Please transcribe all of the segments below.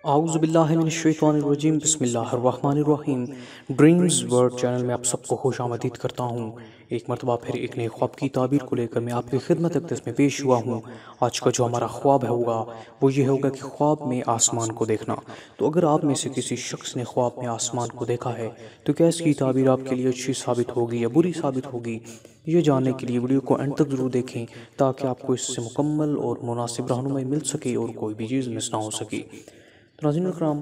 اعوذ باللہ من الشیطان الرجیم بسم اللہ الرحمن الرحیم ڈریمز ورڈ چینل میں آپ سب کو خوش آمدید کرتا ہوں۔ ایک مرتبہ پھر ایک نئے خواب کی تعبیر کو لے کر میں آپ کی خدمت میں پیش ہوا ہوں۔ آج کا جو ہمارا خواب ہوگا وہ یہ ہوگا کہ خواب میں آسمان کو دیکھنا۔ تو اگر آپ میں سے کسی شخص نے خواب میں آسمان کو دیکھا ہے تو کیا اس کی تعبیر آپ کے لیے اچھی ثابت ہوگی یا بری ثابت ہوگی، یہ جاننے کے لیے ویڈیو کو اینڈ تک ضرور دیکھیں تاکہ آپ کو اس سے مکمل اور مناسب رہنمائی مل سکے اور کوئی بھی چیز مس نہ ہو سکے۔ ناظرین اکرام،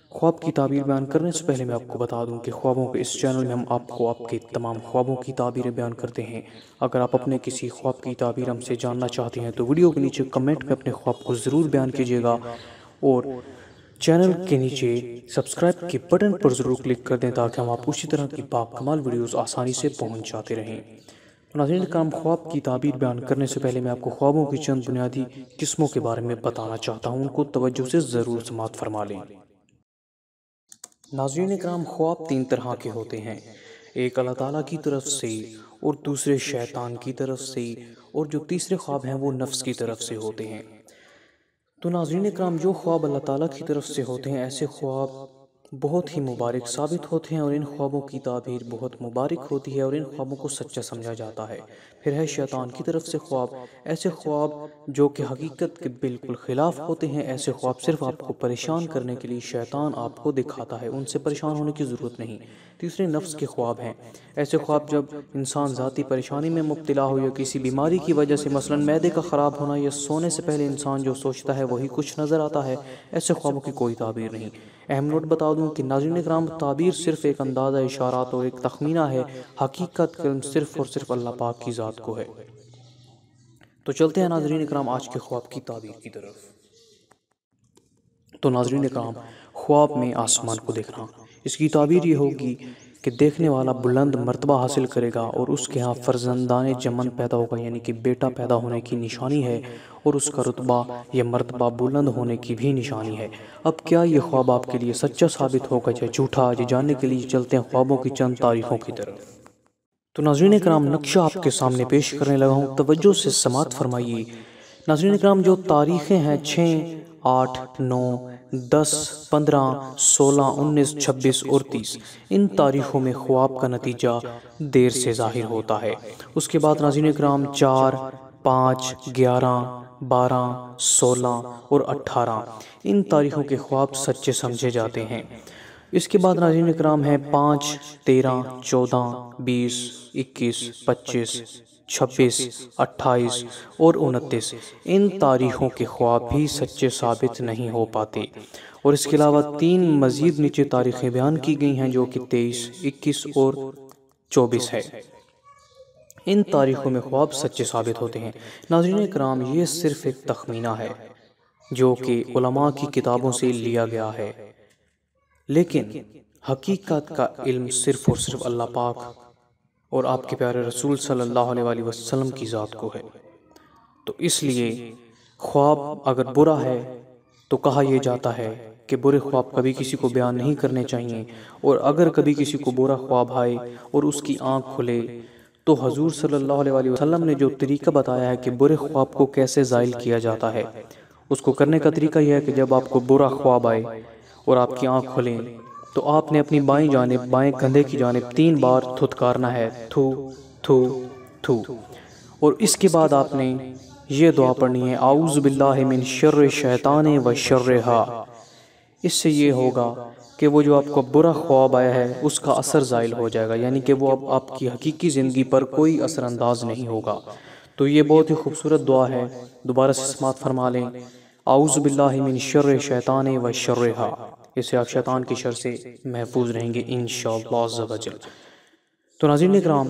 خواب کی تعبیر بیان کرنے سے پہلے میں آپ کو بتا دوں کہ خوابوں کے اس چینل میں ہم آپ کو آپ کے تمام خوابوں کی تعبیریں بیان کرتے ہیں۔ اگر آپ اپنے کسی خواب کی تعبیر ہم سے جاننا چاہتے ہیں تو ویڈیو کے نیچے کمنٹ میں اپنے خواب کو ضرور بیان کیجیے گا اور چینل کے نیچے سبسکرائب کے بٹن پر ضرور کلک کر دیں تاکہ ہم آپ اسی طرح کی باکمال ویڈیوز آسانی سے پہنچ جاتے رہیں۔ ناظرین اکرام، خواب کی تعبیر بیان کرنے سے پہلے میں آپ کو خوابوں کی چند بنیادی قسموں کے بارے میں بتانا چاہتا ہوں، ان کو توجہ سے ضرور سماعت فرما لیں۔ ناظرین اکرام، خواب تین طرح کے ہوتے ہیں، ایک اللہ تعالیٰ کی طرف سے اور دوسرے شیطان کی طرف سے اور جو تیسرے خواب ہیں وہ نفس کی طرف سے ہوتے ہیں۔ تو ناظرین اکرام، جو خواب اللہ تعالیٰ کی طرف سے ہوتے ہیں ایسے خواب بہت ہی مبارک ثابت ہوتے ہیں اور ان خوابوں کی تعبیر بہت مبارک ہوتی ہے اور ان خوابوں کو سچا سمجھا جاتا ہے۔ پھر ہے شیطان کی طرف سے خواب، ایسے خواب جو کہ حقیقت کے بالکل خلاف ہوتے ہیں، ایسے خواب صرف آپ کو پریشان کرنے کے لیے شیطان آپ کو دکھاتا ہے، ان سے پریشان ہونے کی ضرورت نہیں۔ تیسرے نفس کے خواب ہیں، ایسے خواب جب انسان ذاتی پریشانی میں مبتلا ہو یا کسی بیماری کی وجہ سے مثلا معدے کا خراب ہونا یا سونے سے پہلے انسان جو سوچتا ہے وہی کچھ نظر آتا ہے، ایسے خوابوں کی کوئی تعبیر نہیں۔ اہم نوٹ بتا دوں کہ ناظرین اکرام، تعبیر صرف ایک اندازہ اشارات اور ایک تخمینہ ہے، حقیقت کا علم صرف اور صرف اللہ پاک کی ذات کو ہے۔ تو چلتے ہیں ناظرین اکرام آج کے خواب کی تعبیر کی طرف۔ تو ناظرین اکرام، خواب میں آسمان کو دیکھنا، اس کی تعبیر یہ ہوگی کہ دیکھنے والا بلند مرتبہ حاصل کرے گا اور اس کے ہاں فرزندان جمن پیدا ہوگا، یعنی کہ بیٹا پیدا ہونے کی نشانی ہے اور اس کا رتبہ یا مرتبہ بلند ہونے کی بھی نشانی ہے۔ اب کیا یہ خواب آپ کے لیے سچا ثابت ہوگا یا جھوٹا، یہ جاننے کے لیے چلتے ہیں خوابوں کی چند تاریخوں کی طرف۔ تو ناظرین اکرام، نقشہ آپ کے سامنے پیش کرنے لگا ہوں، توجہ سے سماعت فرمائیے۔ ناظرین اکرام، جو تاریخیں ہیں 6، 8، 9، 10، 15، 16، 19، 26 اور 30، ان تاریخوں میں خواب کا نتیجہ دیر سے ظاہر ہوتا ہے۔ اس کے بعد ناظرین اکرام 4، 5، 11، 12، 16 اور 18، ان تاریخوں کے خواب سچے سمجھے جاتے ہیں۔ اس کے بعد ناظرین اکرام ہیں 5، 13، 14، 20، 21، 25، 26، 28 اور 29، ان تاریخوں کے خواب بھی سچے ثابت نہیں ہو پاتے۔ اور اس کے علاوہ 3 مزید نیچے تاریخیں بیان کی گئی ہیں جو کہ 23، 21 اور 24 ہے، ان تاریخوں میں خواب سچے ثابت ہوتے ہیں۔ ناظرین اکرام، یہ صرف ایک تخمینہ ہے جو کہ علماء کی کتابوں سے لیا گیا ہے، لیکن حقیقت کا علم صرف اور صرف اللہ پاک اور آپ کے پیارے رسول صلی اللہ علیہ وآلہ وسلم کی ذات کو ہے۔ تو اس لیے خواب اگر برا ہے تو کہا یہ جاتا ہے کہ برے خواب کبھی کسی کو بیان نہیں کرنے چاہیے، اور اگر کبھی کسی کو برا خواب آئے اور اس کی آنکھ کھلے تو حضور صلی اللہ علیہ وآلہ وسلم نے جو طریقہ بتایا ہے کہ برے خواب کو کیسے زائل کیا جاتا ہے، اس کو کرنے کا طریقہ یہ ہے کہ جب آپ کو برا خواب آئے اور آپ کی آنکھ کھلیں تو آپ نے اپنی بائیں جانب، بائیں کندھے کی جانب 3 بار تھتکارنا ہے، تھو تھو تھو، اور اس کے بعد آپ نے یہ دعا پڑھنی ہے، اعوذ باللہ من شر الشیطان و شرہا۔ اس سے یہ ہوگا کہ وہ جو آپ کو برا خواب آیا ہے اس کا اثر زائل ہو جائے گا، یعنی کہ وہ اب آپ کی حقیقی زندگی پر کوئی اثر انداز نہیں ہوگا۔ تو یہ بہت ہی خوبصورت دعا ہے، دوبارہ سے سماعت فرما لیں، اعوذ باللہ من شر الشیطان و شرہا۔ اس سے آپ شیطان کی شر سے محفوظ رہیں گے انشاءاللہ عز و جل۔ تو ناظرین اکرام،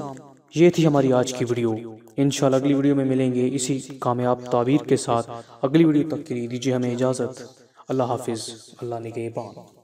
یہ تھی ہماری آج کی ویڈیو، انشاءاللہ اگلی ویڈیو میں ملیں گے اسی کامیاب تعبیر کے ساتھ۔ اگلی ویڈیو تک کے لیے دیجیے ہمیں اجازت، اللہ حافظ، اللہ نگہبان۔